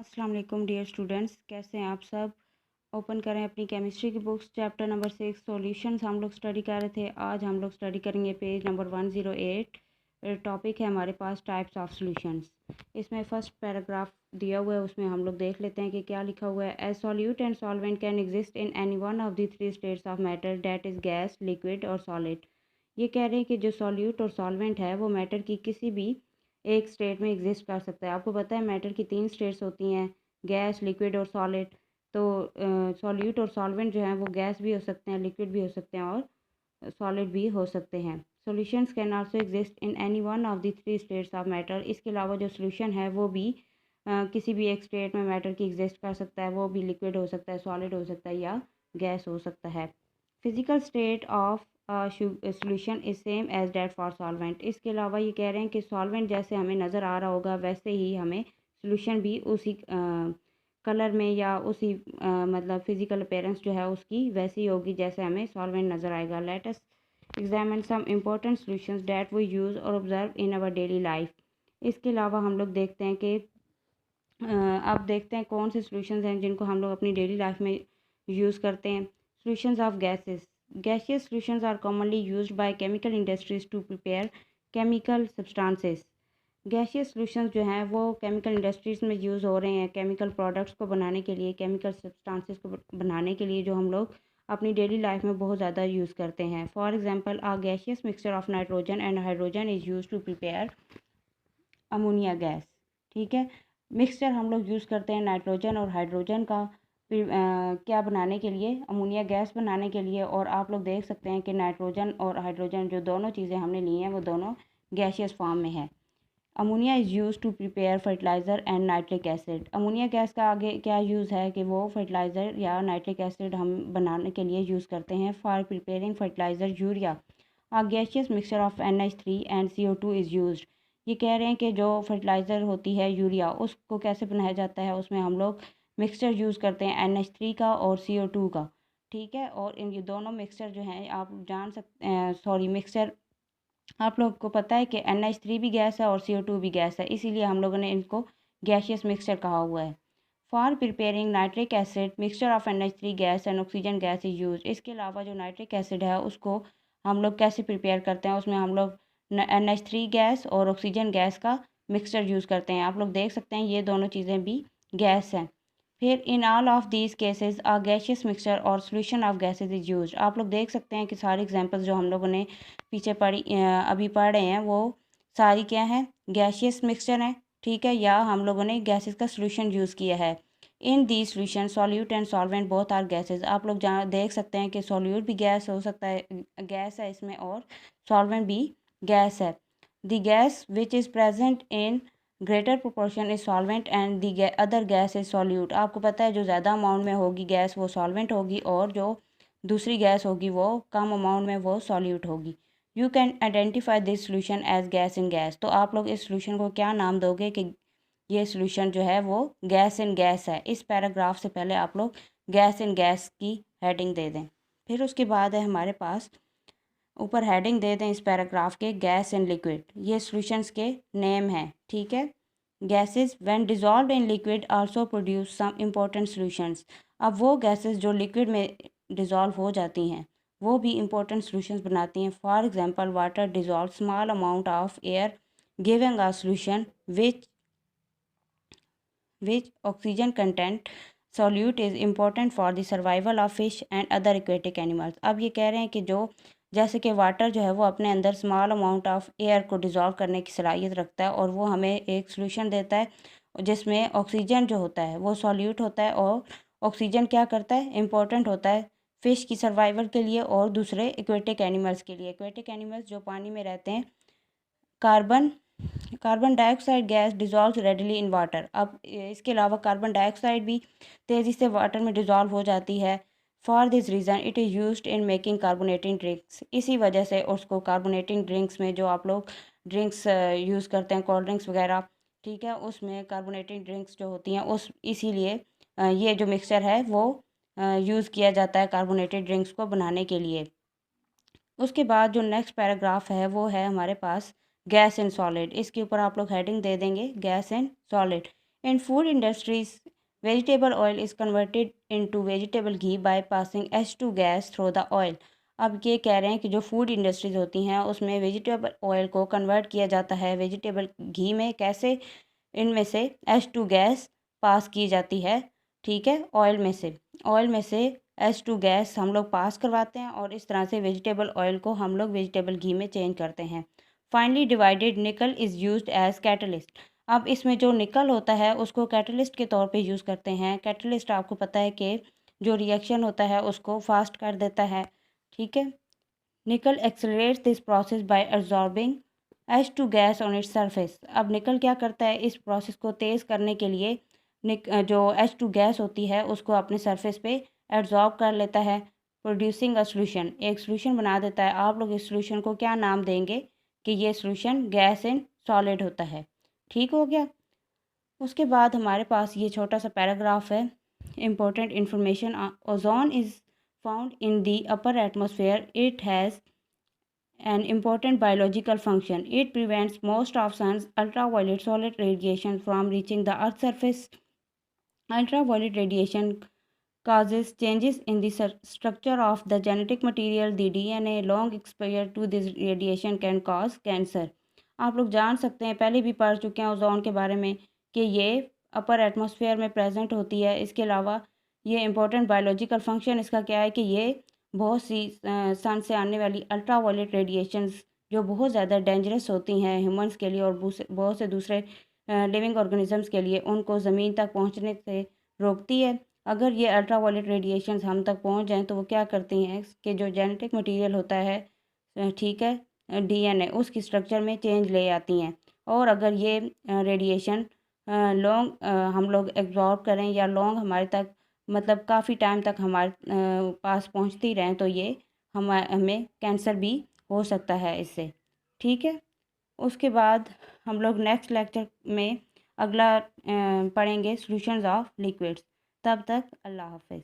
अस्सलाम वालेकुम dear students, कैसे हैं आप सब। ओपन करें अपनी केमिस्ट्री की बुक्स। चैप्टर नंबर 6 सॉल्यूशंस हम लोग स्टडी कर रहे थे। आज हम लोग स्टडी करेंगे पेज नंबर 108। टॉपिक है हमारे पास टाइप्स ऑफ सॉल्यूशंस। इसमें फर्स्ट पैराग्राफ दिया हुआ है, उसमें हम लोग देख लेते हैं कि क्या लिखा हुआ है। As solute and solvent can exist in any one of the three states of matter, that is gas, liquid और सॉलिड। ये कह रहे हैं कि जो सॉल्यूट और सॉल्वेंट है वो मैटर की किसी भी एक स्टेट में एग्जिस्ट कर सकता है। आपको पता है मैटर की 3 स्टेट्स होती हैं, गैस, लिक्विड और सॉलिड। तो सॉल्यूट और सॉल्वेंट जो हैं वो गैस भी हो सकते हैं, लिक्विड भी हो सकते हैं और सॉलिड भी हो सकते हैं। Solutions can also exist in any one of the three states of matter. इसके अलावा जो सॉल्यूशन है वो भी किसी भी एक स्टेट में मैटर की एग्जिस्ट कर सकता है। वो भी लिक्विड हो सकता है, सॉलिड हो सकता है या गैस हो सकता है। Physical state of solution is same as that for solvent. इसके अलावा ये कह रहे हैं कि सॉल्वेंट जैसे हमें नज़र आ रहा होगा वैसे ही हमें सॉल्यूशन भी उसी कलर में या उसी मतलब फिजिकल अपेयरेंस जो है उसकी वैसी होगी जैसे हमें सॉल्वेंट नज़र आएगा। Let us examine some important solutions that we use और observe in our daily life. इसके अलावा हम लोग देखते हैं कि अब देखते हैं कौन से सॉल्यूशंस हैं जिनको हम लोग अपनी डेली लाइफ में यूज़ करते हैं। Solutions of gases. Gaseous solutions are commonly used by chemical industries to prepare chemical substances. Gaseous solutions जो हैं वो केमिकल इंडस्ट्रीज़ में यूज़ हो रहे हैं केमिकल प्रोडक्ट्स को बनाने के लिए, केमिकल सब्सटेंसेस को बनाने के लिए, जो हम लोग अपनी डेली लाइफ में बहुत ज़्यादा यूज़ करते हैं। For example, a gaseous mixture of nitrogen and hydrogen is use to prepare ammonia gas. ठीक है, मिक्सचर हम लोग यूज़ करते हैं नाइट्रोजन और हाइड्रोजन का क्या बनाने के लिए, अमोनिया गैस बनाने के लिए। और आप लोग देख सकते हैं कि नाइट्रोजन और हाइड्रोजन जो दोनों चीज़ें हमने ली हैं वो दोनों गैसियस फॉर्म में है। Ammonia is use to prepare fertiliser and nitric acid. Ammonia gas का आगे क्या यूज़ है कि वो फर्टिलाइज़र या नाइट्रिक एसिड हम बनाने के लिए यूज़ करते हैं। For preparing fertiliser urea a gaseous mixture of NH3 and CO2 is used. ये कह रहे हैं कि जो फर्टिलाइज़र होती है यूरिया, उसको कैसे बनाया जाता है, उसमें हम लोग मिक्सचर यूज़ करते हैं NH3 का और CO2 का। ठीक है, और इन ये दोनों मिक्सचर जो हैं आप जान सकते हैं, सॉरी मिक्सचर आप लोग को पता है कि NH3 भी गैस है और CO2 भी गैस है, इसीलिए हम लोगों ने इनको गैसियस मिक्सचर कहा हुआ है। For preparing nitric acid mixture of NH3 gas and oxygen gas is use. इसके अलावा जो नाइट्रिक एसिड है उसको हम लोग कैसे प्रिपेयर करते हैं, उसमें हम लोग NH3 गैस और ऑक्सीजन गैस का मिक्सचर यूज़ करते हैं। आप लोग देख सकते हैं ये दोनों चीज़ें भी गैस हैं। फिर in all of these cases a gaseous mixture और solution of gases is use. आप लोग देख सकते हैं कि सारी एग्जांपल्स जो हम लोगों ने पीछे अभी पढ़ रहे हैं वो सारी क्या हैं, गैसियस मिक्सचर हैं। ठीक है, या हम लोगों ने गैसेस का सोल्यूशन यूज़ किया है। In the solution solute and solvent both are gases. आप लोग जहाँ देख सकते हैं कि सॉल्यूट भी गैस हो सकता है, गैस है इसमें, और सॉल्वेंट भी गैस है। The gas which is present in greater proportion is solvent and the other gas is solute. आपको पता है जो ज़्यादा अमाउंट में होगी गैस वो सॉल्वेंट होगी, और जो दूसरी गैस होगी वो कम अमाउंट में वो सॉल्यूट होगी। You can identify this solution as gas in gas. तो आप लोग इस सोल्यूशन को क्या नाम दोगे कि ये सोल्यूशन जो है वो गैस इन गैस है। इस पैराग्राफ से पहले आप लोग गैस इन गैस की हेडिंग दे दें। फिर उसके बाद है हमारे पास ऊपर हेडिंग दे दें इस पैराग्राफ के गैस इन लिक्विड। ये सॉल्यूशंस के नेम हैं। ठीक है, gases when dissolve in liquid also produce some important solutions. अब वो गैसेस जो लिक्विड में डिजॉल्व हो जाती हैं वो भी इम्पोर्टेंट सॉल्यूशंस बनाती हैं। For example, water dissolve small amount of air giving a solution which oxygen content solute is important for the survival of fish and other aquatic animals। अब ये कह रहे हैं कि जो जैसे कि वाटर जो है वो अपने अंदर स्मॉल अमाउंट ऑफ एयर को डिज़ोल्व करने की सलाहियत रखता है, और वो हमें एक सोल्यूशन देता है जिसमें ऑक्सीजन जो होता है वो सॉल्यूट होता है। और ऑक्सीजन क्या करता है, इम्पोर्टेंट होता है फ़िश की सर्वाइवल के लिए और दूसरे एक्वेटिक एनिमल्स के लिए। एक्वेटिक एनिमल्स जो पानी में रहते हैं, carbon carbon dioxide gas dissolve readily in water. अब इसके अलावा कार्बन डाइऑक्साइड भी तेज़ी से वाटर में डिजॉल्व हो जाती है। For this reason it is used in making carbonating drinks. इसी वजह से उसको कार्बोनेटिंग ड्रिंक्स में, जो आप लोग ड्रिंक्स यूज़ करते हैं कोल्ड ड्रिंक्स वगैरह, ठीक है, उसमें कार्बोनेटिंग ड्रिंक्स जो होती हैं उस इसीलिए ये जो मिक्सचर है वो यूज़ किया जाता है कार्बोनेटेड ड्रिंक्स को बनाने के लिए। उसके बाद जो नेक्स्ट पैराग्राफ है वो है हमारे पास गैस एंड सॉलिड। इसके ऊपर आप लोग हेडिंग दे देंगे gas and solid. In food industries vegetable oil is converted into vegetable ghee by passing H2 gas through the oil. अब ये कह रहे हैं कि जो फूड इंडस्ट्रीज होती हैं उसमें वेजिटेबल ऑयल को कन्वर्ट किया जाता है वेजिटेबल घी में। कैसे? इनमें से H2 गैस पास की जाती है, ठीक है, ऑयल में से H2 गैस हम लोग पास करवाते हैं और इस तरह से वेजिटेबल ऑयल को हम लोग वेजिटेबल घी में चेंज करते हैं। फाइनली डिवाइडेड निकल इज़ यूज्ड एज कैटलिस्ट। अब इसमें जो निकल होता है उसको कैटलिस्ट के तौर पे यूज़ करते हैं। कैटलिस्ट आपको पता है कि जो रिएक्शन होता है उसको फास्ट कर देता है, ठीक है। निकल accelerates this process by absorbing H2 gas on its surface. अब निकल क्या करता है, इस प्रोसेस को तेज़ करने के लिए जो H2 गैस होती है उसको अपने सरफेस पे एब्जॉर्ब कर लेता है, प्रोड्यूसिंग अ सोल्यूशन, एक सोल्यूशन बना देता है। आप लोग इस सोल्यूशन को क्या नाम देंगे कि ये सोल्यूशन गैस इन सॉलिड होता है, ठीक हो गया। उसके बाद हमारे पास ये छोटा सा पैराग्राफ है, important information. Ozone is found in the upper atmosphere. It has an important biological function. It prevents most of sun's ultraviolet solar radiation from reaching the earth's surface. Ultraviolet radiation causes changes in the structure of the genetic material, the DNA. Long exposure to this radiation can cause cancer. आप लोग जान सकते हैं, पहले भी पढ़ चुके हैं ओजोन के बारे में कि ये अपर एटमॉस्फेयर में प्रेजेंट होती है। इसके अलावा ये इंपॉर्टेंट बायोलॉजिकल फंक्शन इसका क्या है कि ये बहुत सी सन से आने वाली अल्ट्रावायलेट रेडिएशंस जो बहुत ज़्यादा डेंजरस होती हैं ह्यूमंस के लिए और बहुत से दूसरे लिविंग ऑर्गेनिजम्स के लिए, उनको ज़मीन तक पहुंचने से रोकती है। अगर ये अल्ट्रावायलेट रेडिएशंस हम तक पहुंच जाएं तो वो क्या करती हैं कि जो जेनेटिक मटेरियल होता है, ठीक है, DNA, उसकी स्ट्रक्चर में चेंज ले आती हैं। और अगर ये रेडिएशन लॉन्ग हम लोग एब्जॉर्ब करें या लॉन्ग हमारे तक मतलब काफ़ी टाइम तक हमारे पास पहुंचती रहें तो ये हमें कैंसर भी हो सकता है इससे, ठीक है। उसके बाद हम लोग नेक्स्ट लेक्चर में अगला पढ़ेंगे सॉल्यूशंस ऑफ लिक्विड्स। तब तक अल्लाह हाफ़िज़।